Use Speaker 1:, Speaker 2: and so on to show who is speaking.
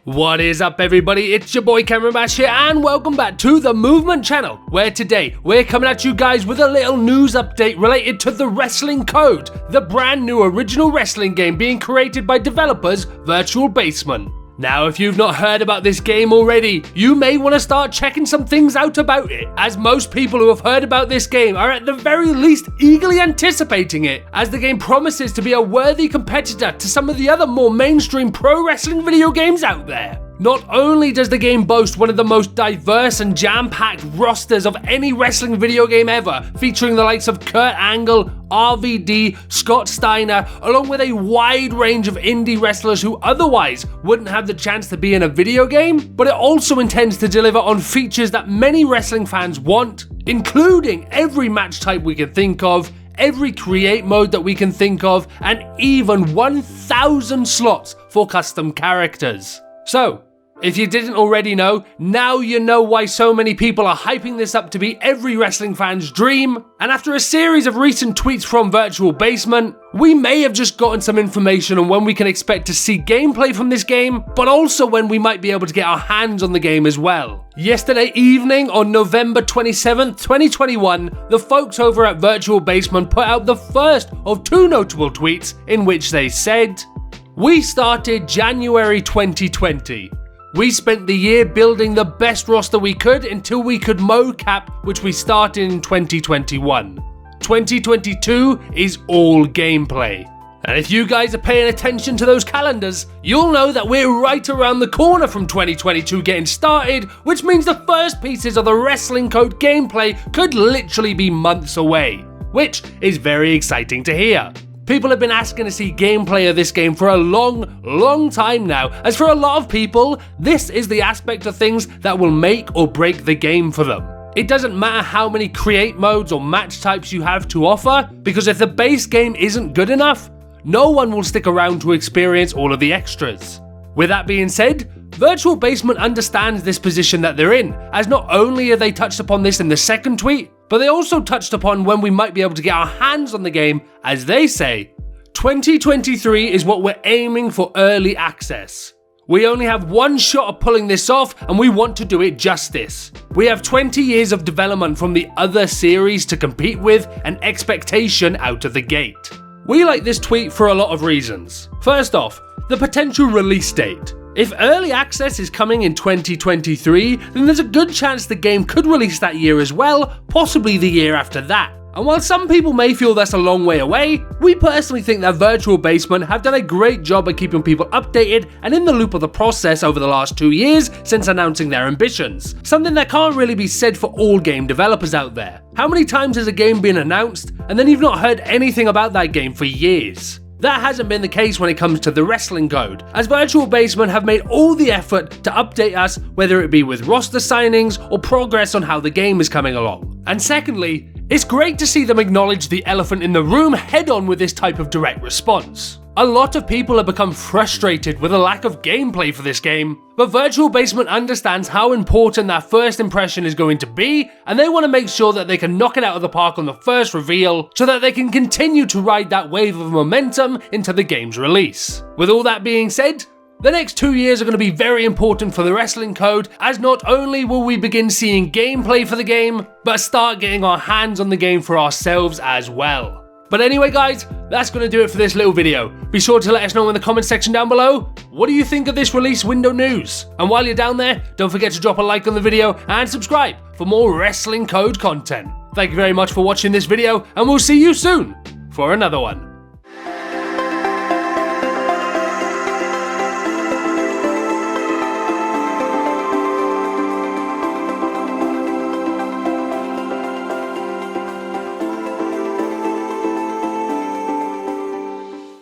Speaker 1: What is up everybody, it's your boy Cameron Bash here and welcome back to the Movement channel, where today we're coming at you guys with a little news update related to the Wrestling Code, the brand new original wrestling game being created by developers Virtual Basement. Now if you've not heard about this game already, you may want to start checking some things out about it, as most people who have heard about this game are at the very least eagerly anticipating it, as the game promises to be a worthy competitor to some of the other more mainstream pro wrestling video games out there. Not only does the game boast one of the most diverse and jam-packed rosters of any wrestling video game ever, featuring the likes of Kurt Angle, RVD, Scott Steiner, along with a wide range of indie wrestlers who otherwise wouldn't have the chance to be in a video game, but it also intends to deliver on features that many wrestling fans want, including every match type we can think of, every create mode that we can think of, and even 1,000 slots for custom characters. So, if you didn't already know, now you know why so many people are hyping this up to be every wrestling fan's dream, and after a series of recent tweets from Virtual Basement, we may have just gotten some information on when we can expect to see gameplay from this game, but also when we might be able to get our hands on the game as well. Yesterday evening, on November 27th, 2021, the folks over at Virtual Basement put out the first of two notable tweets in which they said, "We started January 2020. We spent the year building the best roster we could until we could mocap, which we started in 2021. 2022 is all gameplay." And if you guys are paying attention to those calendars, you'll know that we're right around the corner from 2022 getting started, which means the first pieces of the Wrestling Code gameplay could literally be months away, which is very exciting to hear. People have been asking to see gameplay of this game for a long time now, as for a lot of people, this is the aspect of things that will make or break the game for them. It doesn't matter how many create modes or match types you have to offer, because if the base game isn't good enough, no one will stick around to experience all of the extras. With that being said, Virtual Basement understands this position that they're in, as not only have they touched upon this in the second tweet, but they also touched upon when we might be able to get our hands on the game, as they say, 2023 is what we're aiming for early access. We only have one shot of pulling this off, and we want to do it justice. We have 20 years of development from the other series to compete with, and expectation out of the gate. We like this tweet for a lot of reasons. First off, the potential release date. If early access is coming in 2023, then there's a good chance the game could release that year as well, possibly the year after that. And while some people may feel that's a long way away, we personally think that Virtual Basement have done a great job at keeping people updated and in the loop of the process over the last 2 years since announcing their ambitions. Something that can't really be said for all game developers out there. How many times has a game been announced and then you've not heard anything about that game for years? That hasn't been the case when it comes to the Wrestling Code, as Virtual Basement have made all the effort to update us, whether it be with roster signings or progress on how the game is coming along. And secondly, it's great to see them acknowledge the elephant in the room head on with this type of direct response. A lot of people have become frustrated with a lack of gameplay for this game, but Virtual Basement understands how important that first impression is going to be, and they want to make sure that they can knock it out of the park on the first reveal, so that they can continue to ride that wave of momentum into the game's release. With all that being said, the next 2 years are going to be very important for the Wrestling Code, as not only will we begin seeing gameplay for the game, but start getting our hands on the game for ourselves as well. But anyway guys, that's going to do it for this little video. Be sure to let us know in the comment section down below, what do you think of this release window news? And while you're down there, don't forget to drop a like on the video and subscribe for more Wrestling Code content. Thank you very much for watching this video, and we'll see you soon for another one.